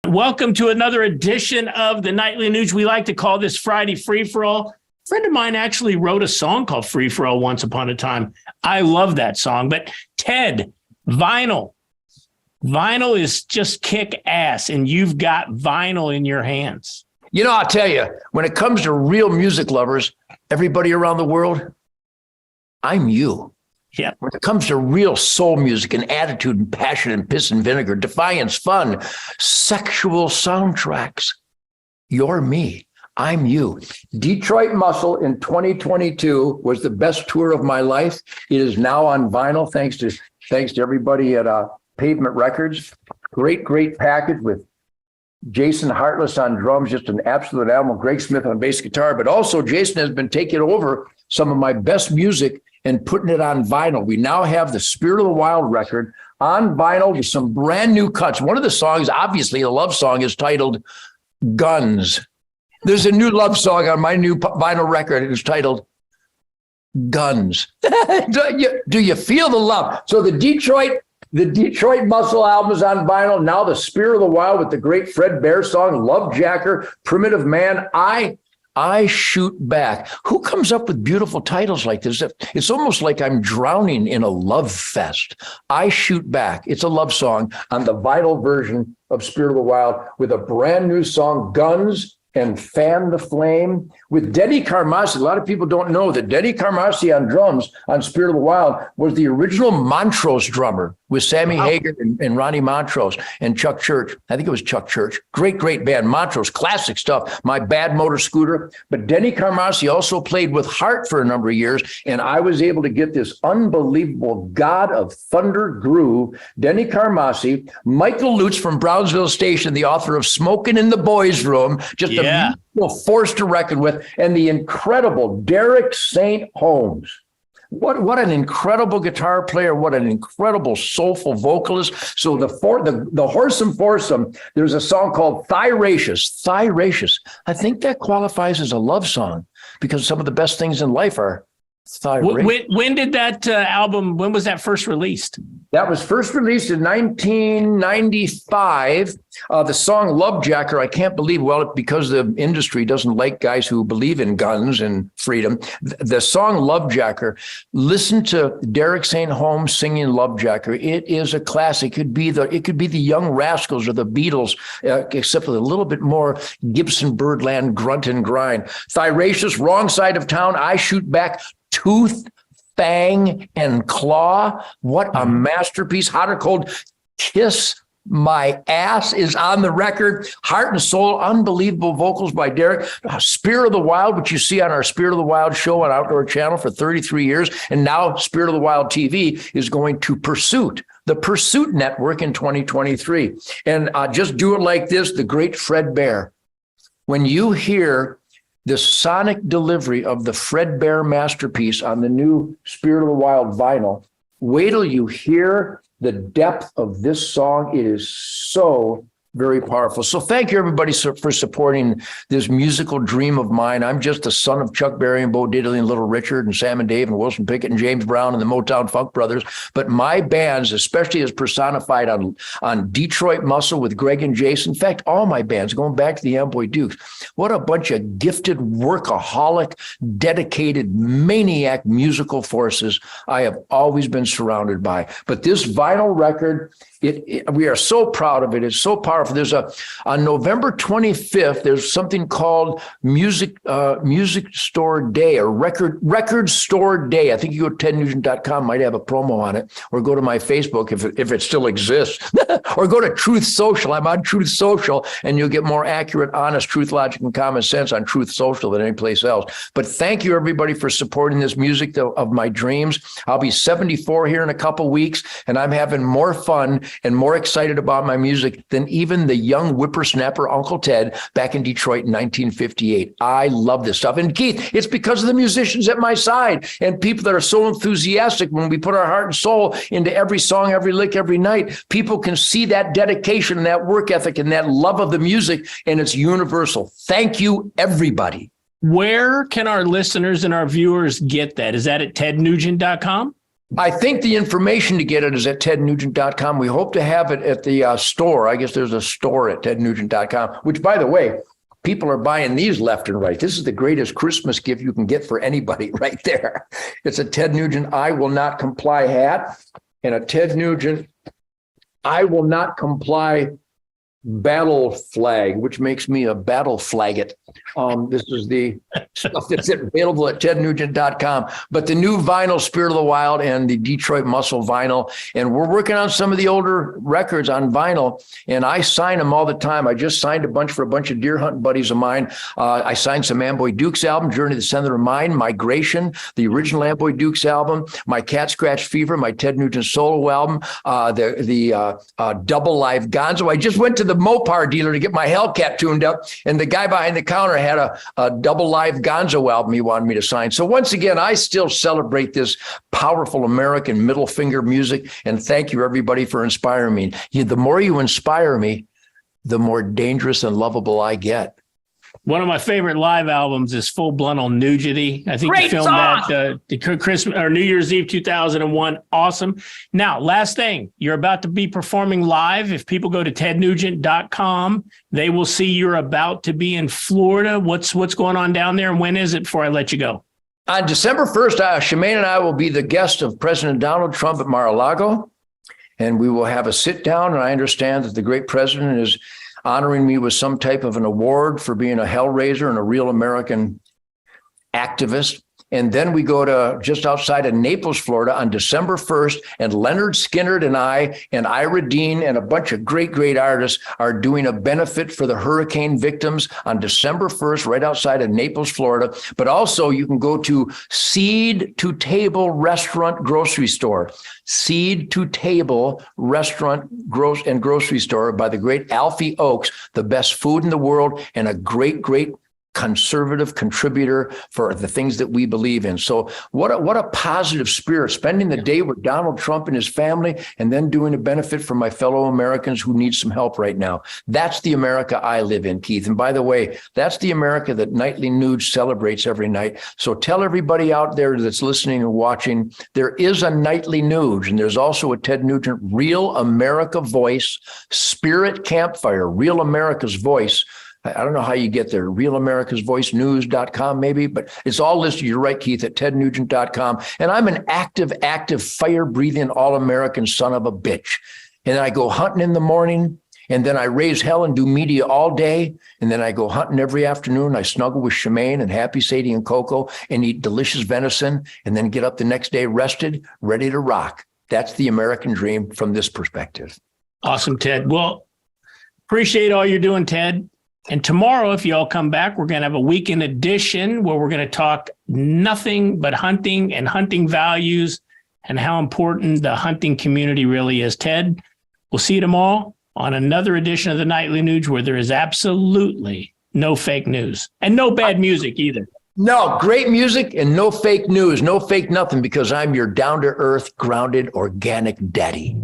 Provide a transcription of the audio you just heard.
Welcome to another edition of the Nightly News. We like to call this Friday Free For All. A friend of mine actually wrote a song called Free For All once upon a time. I love that song. But Ted, vinyl. Vinyl is just kick ass, and you've got vinyl in your hands. You know, I'll tell you, when it comes to real music lovers, everybody around the world, I'm you. Yeah. When it comes to real soul music and attitude and passion and piss and vinegar, defiance, fun, sexual soundtracks, you're me. I'm you. Detroit Muscle in 2022 was the best tour of my life. It is now on vinyl, thanks to everybody at Pavement Records. Great package with Jason Hartless on drums, just an absolute animal. Greg Smith on bass guitar, but also Jason has been taking over some of my best music and putting it on vinyl. We now have the Spirit of the Wild record on vinyl with some brand new cuts. One of the songs, obviously a love song, is titled Guns. There's a new love song on my new vinyl record. It's titled Guns. Do you feel the love? So the Detroit Muscle album is on vinyl. Now the Spirit of the Wild with the great Fred Bear song, Love Jacker, Primitive Man, I Shoot Back. Who comes up with beautiful titles like this? It's almost like I'm drowning in a love fest. I Shoot Back. It's a love song on the vinyl version of Spirit of the Wild with a brand new song, Guns and Fan the Flame, with Denny Carmassi. A lot of people don't know that Denny Carmassi on drums on Spirit of the Wild was the original Montrose drummer with Sammy Hagar and Ronnie Montrose and Chuck Church. I think it was Chuck Church. Great band. Montrose, classic stuff. My Bad Motor Scooter. But Denny Carmassi also played with Heart for a number of years, and I was able to get this unbelievable God of Thunder groove. Denny Carmassi, Michael Lutz from Brownsville Station, the author of Smoking in the Boys' Room, just a musical force to reckon with, and the incredible Derek St. Holmes. What an incredible guitar player. What an incredible soulful vocalist. So the Horsome Foursome, there's a song called Thigh-racious. Thigh-racious. I think that qualifies as a love song because some of the best things in life are thigh-racious. When did that album, when was that first released? That was first released in 1995. The song Love Jacker, I can't believe, because the industry doesn't like guys who believe in guns and freedom. The song Love Jacker, listen to Derek St. Holmes singing Love Jacker. It is a classic. It could be the Young Rascals or the Beatles, except with a little bit more Gibson Birdland grunt and grind. Thigh-racious, Wrong Side of Town, I Shoot Back, Tooth, Fang, and Claw. What a masterpiece. Hot or Cold, Kiss My Ass is on the record. Heart and Soul, unbelievable vocals by Derek. Spirit of the Wild, which you see on our Spirit of the Wild show on Outdoor Channel for 33 years. And now Spirit of the Wild TV is going to Pursuit, the Pursuit Network in 2023. And just do it like this, the great Fred Bear. When you hear the sonic delivery of the Fred Bear masterpiece on the new Spirit of the Wild vinyl, wait till you hear the depth of this song. It is so very powerful. So thank you, everybody, for supporting this musical dream of mine. I'm just the son of Chuck Berry and Bo Diddley and Little Richard and Sam and Dave and Wilson Pickett and James Brown and the Motown Funk Brothers. But my bands, especially as personified on Detroit Muscle with Greg and Jason, in fact, all my bands, going back to the Amboy Dukes, what a bunch of gifted, workaholic, dedicated, maniac musical forces I have always been surrounded by. But this vinyl record, we are so proud of it. It's so powerful. There's on November 25th, there's something called Music Store Day or Record Store Day. I think you go to tednugent.com, might have a promo on it, or go to my Facebook if it still exists, or go to Truth Social. I'm on Truth Social, and you'll get more accurate, honest truth, logic, and common sense on Truth Social than any place else. But thank you, everybody, for supporting this music of my dreams. I'll be 74 here in a couple weeks, and I'm having more fun and more excited about my music than even the young whippersnapper Uncle Ted back in Detroit in 1958. I love this stuff. And Keith, it's because of the musicians at my side and people that are so enthusiastic when we put our heart and soul into every song, every lick, every night. People can see that dedication and that work ethic and that love of the music, and it's universal. Thank you, everybody. Where can our listeners and our viewers get that? Is that at tednugent.com? I think the information to get it is at tednugent.com. We hope to have it at the store. I guess there's a store at tednugent.com, which, by the way, people are buying these left and right. This is the greatest Christmas gift you can get for anybody right there. It's a Ted Nugent I Will Not Comply hat and a Ted Nugent I Will Not Comply battle flag, which makes me a battle flagget. This is the stuff that's available at tednugent.com. But the new vinyl, Spirit of the Wild, and the Detroit Muscle vinyl. And we're working on some of the older records on vinyl, and I sign them all the time. I just signed a bunch for a bunch of deer hunting buddies of mine. I signed some Amboy Dukes album, Journey to the Center of Mind, Migration, the original Amboy Dukes album, my Cat Scratch Fever, my Ted Nugent solo album, the Double Live Gonzo. I just went to the Mopar dealer to get my Hellcat tuned up, and the guy behind the counter had a Double Live Gonzo album he wanted me to sign. So once again, I still celebrate this powerful American middle finger music, and thank you everybody for inspiring me. The more you inspire me, the more dangerous and lovable I get. One of my favorite live albums is Full Bluntal Nudity. I think you filmed that the Christmas or New Year's Eve 2001. Awesome. Now, last thing, you're about to be performing live. If people go to tednugent.com, they will see you're about to be in Florida. What's going on down there, and when is it, before I let you go? On December 1st, Shemaine and I will be the guest of President Donald Trump at Mar-a-Lago, and we will have a sit down. And I understand that the great president is honoring me with some type of an award for being a hellraiser and a real American activist. And then we go to just outside of Naples, Florida on December 1st, and Leonard Skinner and I and Ira Dean and a bunch of great, great artists are doing a benefit for the hurricane victims on December 1st, right outside of Naples, Florida. But also you can go to Seed to Table Restaurant Grocery Store, Seed to Table Restaurant and Grocery Store by the great Alfie Oakes, the best food in the world and a great, great conservative contributor for the things that we believe in. So what a positive spirit, spending the day with Donald Trump and his family, and then doing a benefit for my fellow Americans who need some help right now. That's the America I live in, Keith. And by the way, that's the America that Nightly Nude celebrates every night. So tell everybody out there that's listening and watching, there is a Nightly Nude, and there's also a Ted Nugent Real America Voice Spirit Campfire, Real America's Voice. I don't know how you get there, realamericasvoicenews.com maybe, but it's all listed. You're right, Keith, at tednugent.com. And I'm an active, fire-breathing, all-American son of a bitch. And I go hunting in the morning, and then I raise hell and do media all day. And then I go hunting every afternoon. I snuggle with Shemaine and Happy Sadie and Coco and eat delicious venison, and then get up the next day rested, ready to rock. That's the American dream from this perspective. Awesome, Ted. Well, appreciate all you're doing, Ted. And tomorrow, if you all come back, we're going to have a weekend edition where we're going to talk nothing but hunting and hunting values and how important the hunting community really is. Ted, we'll see you tomorrow on another edition of the Nightly News, where there is absolutely no fake news and no bad music either. No, great music and no fake news, no fake nothing, because I'm your down-to-earth, grounded, organic daddy.